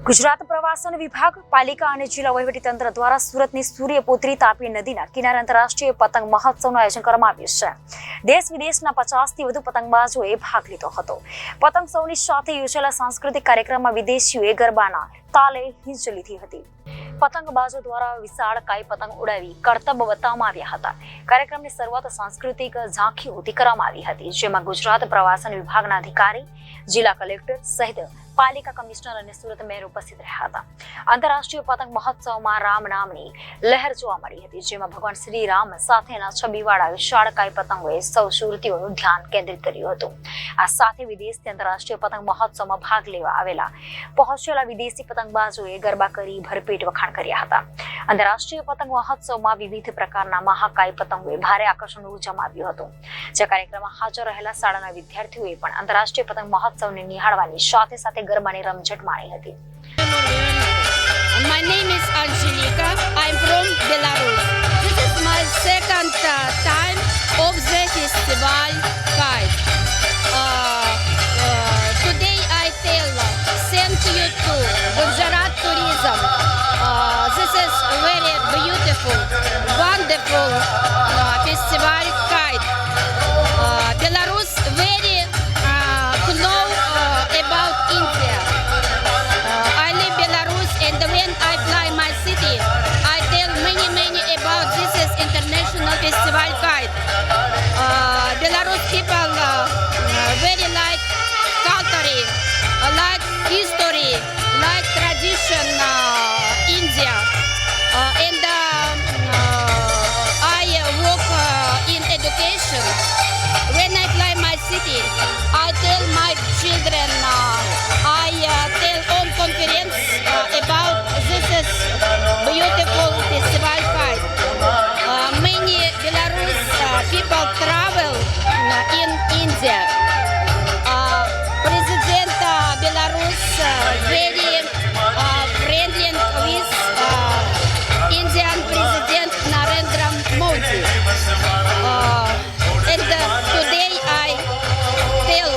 ગુજરાત પ્રવાસન વિભાગ, પાલિકા અને જિલ્લા વહીવટીતંત્ર દ્વારા સુરતની સૂર્યપુત્રી તાપી નદીના કિનારે આંતરરાષ્ટ્રીય પતંગ મહોત્સવનું આયોજન કરવામાં આવ્યું છે. દેશ વિદેશના 50થી વધુ પતંગબાજોએ ભાગ લીધો હતો. પતંગોત્સવની સાથે યોજાયેલા સાંસ્કૃતિક કાર્યક્રમમાં વિદેશીઓએ ગરબાના તાલે હિંચ લીધી હતી. પતંગબાજો દ્વારા વિશાળ કાય પતંગ ઉડાવી કરતબ બતાવવામાં આવ્યા હતા. કાર્યક્રમની શરૂઆત સાંસ્કૃતિક ઝાંખીઓથી કરવામાં આવી હતી, જેમાં ગુજરાત પ્રવાસન વિભાગના અધિકારી, જિલ્લા કલેક્ટર સહિત પાલિકા કમિશનર અને સુરત મેયર ઉપસ્થિત રહ્યા હતા. આંતરરાષ્ટ્રીય પતંગ મહોત્સવમાં રામ નામની લહેર જોવા મળી હતી, જેમાં ભગવાન શ્રી રામ સાથેના છબીવાળા વિશાળ કાય પતંગોએ સૌ સુરતીઓનું ધ્યાન કેન્દ્રિત કર્યું હતું. આ સાથે વિદેશથી આંતરરાષ્ટ્રીય પતંગ મહોત્સવમાં ભાગ લેવા આવેલા પહોંચેલા વિદેશી પતંગબાજોએ ગરબા કરી ભરપેટ વખાણ કર્યા હતા. આંતરરાષ્ટ્રીય પતંગ મહોત્સવમાં વિવિધ પ્રકારના મહાકાય પતંગોએ ભારે આકર્ષણ જમાવ્યું હતું. જે કાર્યક્રમમાં હાજર રહેલા શાળાના વિદ્યાર્થીઓએ પણ આંતરરાષ્ટ્રીય પતંગ મહોત્સવને નિહાળવાની સાથે સાથે ગરબાની રમઝટ માણી હતી. My name is Angelica. I'm from Belarus. This is my second time of the festival Kite. Today I thank you to Gujarat Tourism. This is very beautiful, wonderful festival Kite. Belarus very know about India. I live Belarus, and when I fly my city, I tell many about this is international festival Kite. Belarus people very like culture, like history, like tradition India. And I work in education. When I fly my city, I tell my children, I tell on conference about this is beautiful festival Kite. Many Belarus people travel in India. President Belarus very friendly with Indian President Narendra Modi. And today I tell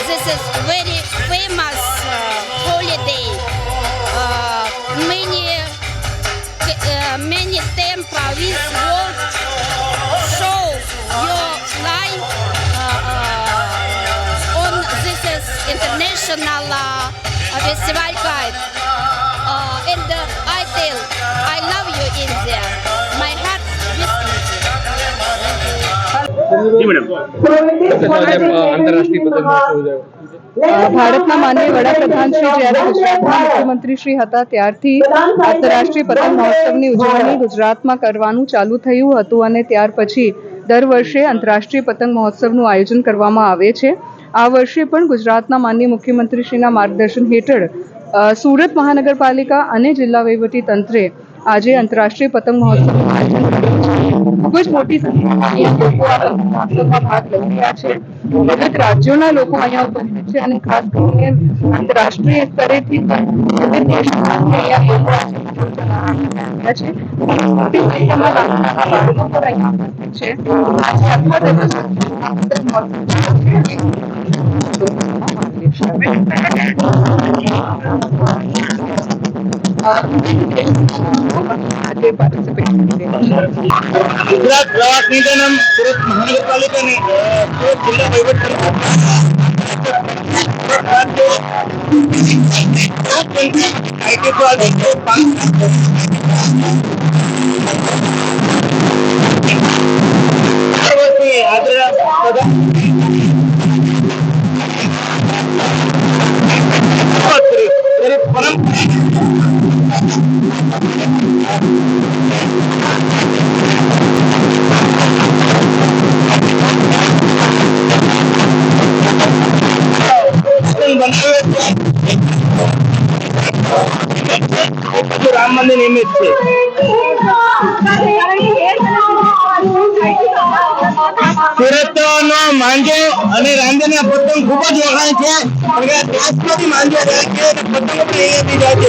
this is very famous holiday. Many temples with world show your flying on this is international festival Kite. And I tell I love you India. My heart with India. जी madam, अंतर्राष्ट्रीय पतंग महोत्सव ભારતના માનનીય વડાપ્રધાન શ્રી જ્યારે ગુજરાતના મુખ્યમંત્રી શ્રી હતા ત્યારથી આંતરરાષ્ટ્રીય પતંગ મહોત્સવની ઉજવણી ગુજરાતમાં કરવાનું ચાલુ થયું હતું અને ત્યાર પછી દર વર્ષે આંતરરાષ્ટ્રીય પતંગ મહોત્સવનું આયોજન કરવામાં આવે છે. આ વર્ષે પણ ગુજરાતના માનનીય મુખ્યમંત્રી શ્રીના માર્ગદર્શન હેઠળ સુરત મહાનગરપાલિકા અને જિલ્લા વહીવટી તંત્રે આજે આંતરરાષ્ટ્રીય પતંગ મહોત્સવનું આયોજન કર્યું છે. ખૂબ જ મોટી સંખ્યામાં લોકો આ પતંગ મહોત્સવમાં ભાગ લઈ રહ્યા છે. વિવિધ રાજ્યોના લોકો અહીંયા ઉપસ્થિત છે અને ખાસ કરીને આંતરરાષ્ટ્રીય સ્તરેથી પણ વિવિધ દેશોમાંથી અહીંયા લોકો આજે રહ્યા છે. મોટી સંખ્યામાં નાના બાળકો પણ અહીંયા ઉપસ્થિત છે. આજે આખા દિવસ પતંગ गुजरात प्रवास निगम सूरत महानगरपालिका ने जिला राम मंदिर निमित्त है। સુરત નો માંજો અને રાંદેરના પતંગ ખૂબ જ વખાણ છે. દેશમાંથી માંજો જાય છે અને પતંગ પણ અહીંયાથી જાય છે.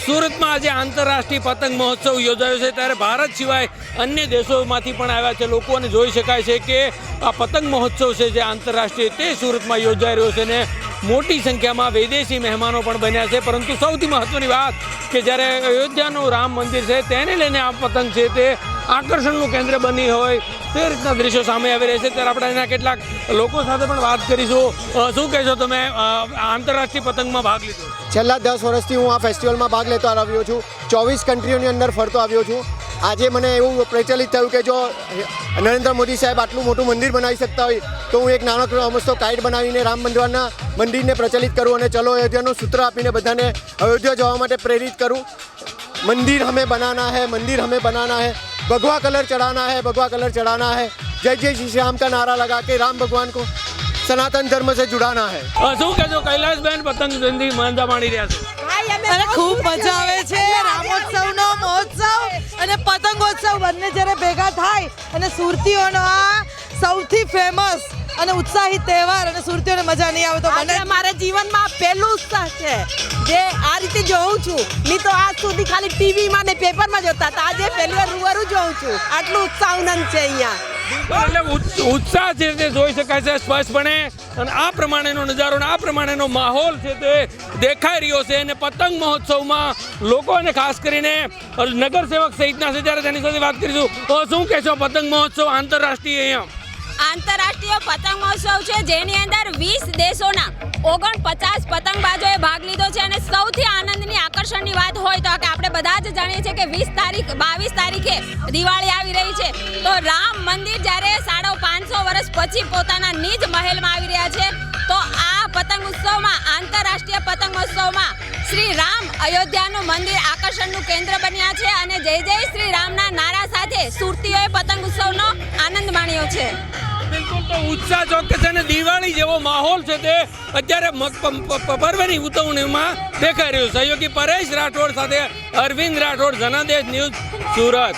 સુરત સુરતમાં આજે આંતરરાષ્ટ્રીય પતંગ મહોત્સવ યોજાયો છે, ત્યારે ભારત સિવાય અન્ય દેશોમાંથી પણ આવ્યા છે લોકો, અને જોઈ શકાય છે કે આ પતંગ મહોત્સવ છે જે આંતરરાષ્ટ્રીય તે સુરતમાં યોજાઈ રહ્યો છે ને મોટી સંખ્યામાં વિદેશી મહેમાનો પણ બન્યા છે. પરંતુ સૌથી મહત્વની વાત કે જ્યારે અયોધ્યાનું રામ મંદિર છે તેને લઈને આ પતંગ છે તે આકર્ષણનું કેન્દ્ર બની હોય તે રીતના દ્રશ્યો સામે આવી રહ્યા છે. ત્યારે આપણે એના કેટલાક લોકો સાથે પણ વાત કરીશું. શું કહેશો તમે, આંતરરાષ્ટ્રીય પતંગમાં ભાગ લીધો? છેલ્લા 10 વર્ષથી હું આ ફેસ્ટિવલમાં ભાગ લેતો આવ્યો છું. 24 કન્ટ્રીઓની અંદર ફરતો આવ્યો છું. આજે મને એવું પ્રચલિત થયું કે જો નરેન્દ્ર મોદી સાહેબ આટલું મોટું મંદિર બનાવી શકતા હોય તો હું એક નાનકડો અમસ્તો કાઇટ બનાવીને રામ મંદિરને પ્રચલિત કરું અને ચલો અયોધ્યાનું સૂત્ર આપીને બધાને અયોધ્યા જવા માટે પ્રેરિત કરું. મંदिर हमें बनाना है, मंदिर हमें बनाना है, भगवा कलर चढ़ाना है, भगवा कलर चढ़ाना है, जय जय श्री श्याम का नारा लगा के राम भगवान को सनातन धर्म से जुड़ाना है. શું કહેશો કૈલાસબેન, પતંગ જયંતિ મજા માણી રહ્યા છો? અને ખૂબ મજા આવે છે. રામોત્સવનો મહોત્સવ અને પતંગોત્સવ બંને જ્યારે ભેગા થાય અને સુરતીઓનો આ સૌથી ફેમસ અને ઉત્સાહિત તહેવાર, અને સુરતીઓને મજા નહીં આવે તો મને મારા જીવનમાં પહેલું ઉત્સાહ છે જે આ રીતે જોઉં છું. નહીં તો આજ સુધી ખાલી ટીવીમાં ને પેપરમાં જોતા હતા, આજે પહેલી વાર રૂબરૂ જોઉં છું. આટલું ઉત્સાહ ઉનંદ છે અહીંયા. એટલે ઉત્સાહ છે તે જોઈ શકાય છે સ્પષ્ટપણે, અને આ પ્રમાણેનો નજારો અને આ પ્રમાણેનો માહોલ છે તે દેખાઈ રહ્યો છે. અને પતંગ મહોત્સવમાં લોકો, અને ખાસ કરીને નગરસેવક સહિતના છે, જ્યારે તેની સાથે વાત કરીશું. તો શું કહેશો, પતંગ મહોત્સવ આંતરરાષ્ટ્રીય અહીંયા આંતરરાષ્ટ્રીય પતંગ મહોત્સવ છે જેની અંદર 20 દેશોના 49 પતંગબાજોએ ભાગ લીધો છે. અને સૌથી આનંદની આકર્ષણની વાત હોય તો કે આપણે બધા જ જાણીએ છીએ કે 22 તારીખે દિવાળી આવી રહી છે. તો રામ મંદિર જ્યારે 550 વર્ષ પછી પોતાના નિજ મહેલમાં આવી રહ્યા છે, તો આ પતંગ ઉત્સવમાં, આંતરરાષ્ટ્રીય પતંગ મહોત્સવમાં શ્રી રામ અયોધ્યાનું મંદિર આકર્ષણનું કેન્દ્ર બન્યા છે. અને જય જય શ્રી રામના નારા સાથે સુરતીઓએ પતંગ ઉત્સવનો આનંદ માણ્યો છે. બિલકુલ, તો ઉત્સાહ ચોક્કસ, અને દિવાળી જેવો માહોલ છે તે અત્યારે પર્વની ઉજવણીમાં દેખાઈ રહ્યો. સહયોગી પરેશ રાઠોડ સાથે અરવિંદ રાઠોડ, જનાદેશ ન્યૂઝ, સુરત.